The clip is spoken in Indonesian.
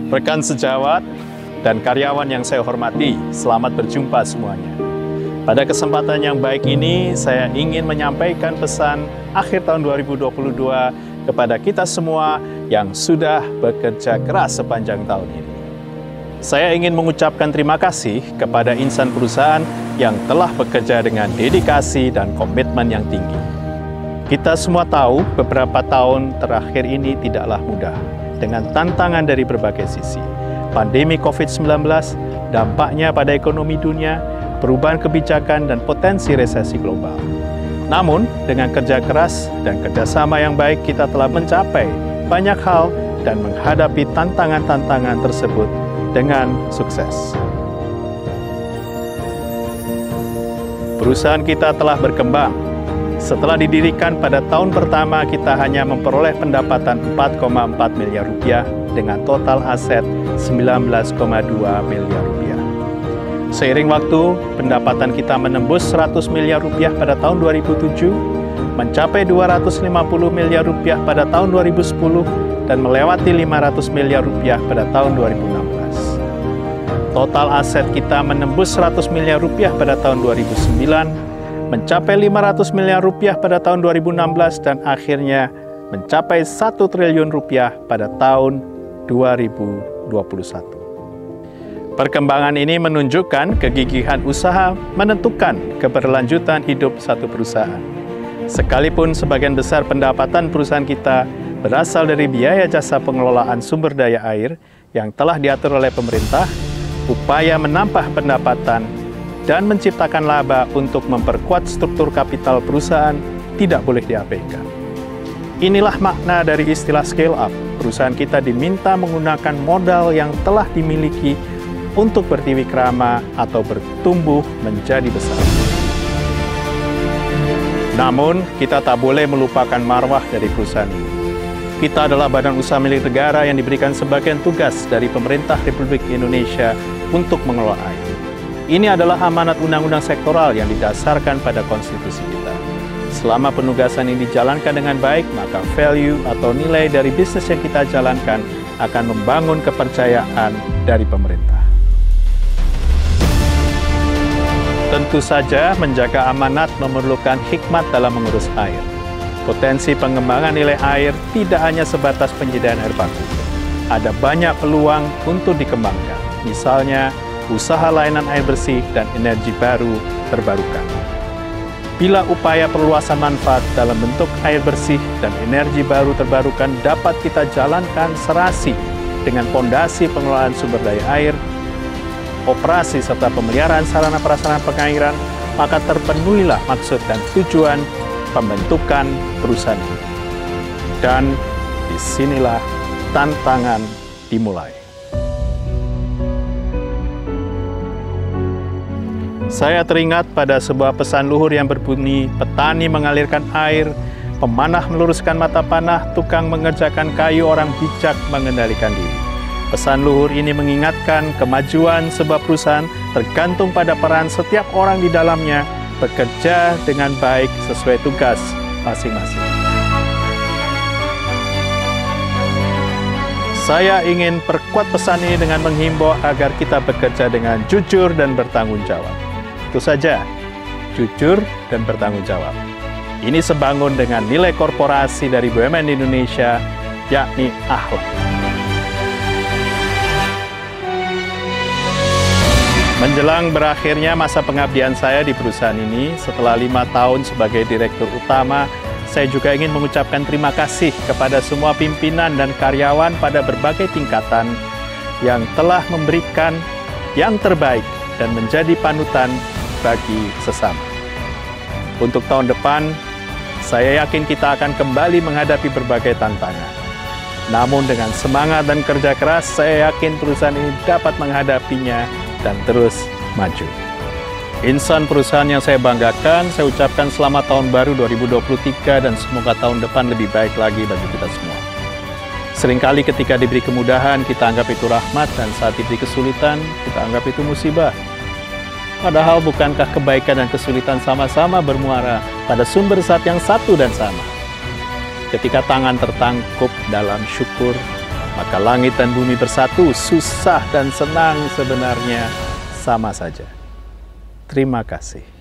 Rekan sejawat dan karyawan yang saya hormati, selamat berjumpa semuanya. Pada kesempatan yang baik ini, saya ingin menyampaikan pesan akhir tahun 2022 kepada kita semua yang sudah bekerja keras sepanjang tahun ini. Saya ingin mengucapkan terima kasih kepada insan perusahaan yang telah bekerja dengan dedikasi dan komitmen yang tinggi. Kita semua tahu beberapa tahun terakhir ini tidaklah mudah, dengan tantangan dari berbagai sisi. Pandemi COVID-19, dampaknya pada ekonomi dunia, perubahan kebijakan, dan potensi resesi global. Namun, dengan kerja keras dan kerjasama yang baik, kita telah mencapai banyak hal dan menghadapi tantangan-tantangan tersebut dengan sukses. Perusahaan kita telah berkembang. Setelah didirikan pada tahun pertama, kita hanya memperoleh pendapatan 4,4 miliar rupiah dengan total aset 19,2 miliar rupiah. Seiring waktu, pendapatan kita menembus 100 miliar rupiah pada tahun 2007, mencapai 250 miliar rupiah pada tahun 2010, dan melewati 500 miliar rupiah pada tahun 2016. Total aset kita menembus 100 miliar rupiah pada tahun 2009, mencapai 500 miliar rupiah pada tahun 2016, dan akhirnya mencapai 1 triliun rupiah pada tahun 2021. Perkembangan ini menunjukkan kegigihan usaha menentukan keberlanjutan hidup satu perusahaan. Sekalipun sebagian besar pendapatan perusahaan kita berasal dari biaya jasa pengelolaan sumber daya air yang telah diatur oleh pemerintah, upaya menambah pendapatan dan menciptakan laba untuk memperkuat struktur kapital perusahaan tidak boleh diabaikan. Inilah makna dari istilah scale up. Perusahaan kita diminta menggunakan modal yang telah dimiliki untuk bertiwikrama atau bertumbuh menjadi besar. Namun, kita tak boleh melupakan marwah dari perusahaan ini. Kita adalah badan usaha milik negara yang diberikan sebagian tugas dari pemerintah Republik Indonesia untuk mengelola air. Ini adalah amanat undang-undang sektoral yang didasarkan pada konstitusi kita. Selama penugasan ini dijalankan dengan baik, maka value atau nilai dari bisnis yang kita jalankan akan membangun kepercayaan dari pemerintah. Tentu saja, menjaga amanat memerlukan hikmat dalam mengurus air. Potensi pengembangan nilai air tidak hanya sebatas penyediaan air baku. Ada banyak peluang untuk dikembangkan, misalnya usaha layanan air bersih dan energi baru terbarukan. Bila upaya perluasan manfaat dalam bentuk air bersih dan energi baru terbarukan dapat kita jalankan serasi dengan fondasi pengelolaan sumber daya air, operasi serta pemeliharaan sarana prasarana pengairan, maka terpenuhilah maksud dan tujuan pembentukan perusahaan ini. Dan disinilah tantangan dimulai. Saya teringat pada sebuah pesan luhur yang berbunyi, petani mengalirkan air, pemanah meluruskan mata panah, tukang mengerjakan kayu, orang bijak mengendalikan diri. Pesan luhur ini mengingatkan kemajuan sebuah perusahaan tergantung pada peran setiap orang di dalamnya bekerja dengan baik sesuai tugas masing-masing. Saya ingin perkuat pesan ini dengan menghimbau agar kita bekerja dengan jujur dan bertanggung jawab. Itu saja, jujur dan bertanggung jawab. Ini sebangun dengan nilai korporasi dari BUMN Indonesia, yakni akhlak. Menjelang berakhirnya masa pengabdian saya di perusahaan ini, setelah 5 tahun sebagai direktur utama, saya juga ingin mengucapkan terima kasih kepada semua pimpinan dan karyawan pada berbagai tingkatan yang telah memberikan yang terbaik dan menjadi panutan bagi sesama. Untuk tahun depan, saya yakin kita akan kembali menghadapi berbagai tantangan. Namun dengan semangat dan kerja keras, saya yakin perusahaan ini dapat menghadapinya dan terus maju. Insan perusahaan yang saya banggakan, saya ucapkan selamat tahun baru 2023 dan semoga tahun depan lebih baik lagi bagi kita semua. Seringkali ketika diberi kemudahan, kita anggap itu rahmat, dan saat diberi kesulitan, kita anggap itu musibah. Padahal bukankah kebaikan dan kesulitan sama-sama bermuara pada sumber zat yang satu dan sama? Ketika tangan tertangkup dalam syukur, maka langit dan bumi bersatu, susah dan senang sebenarnya sama saja. Terima kasih.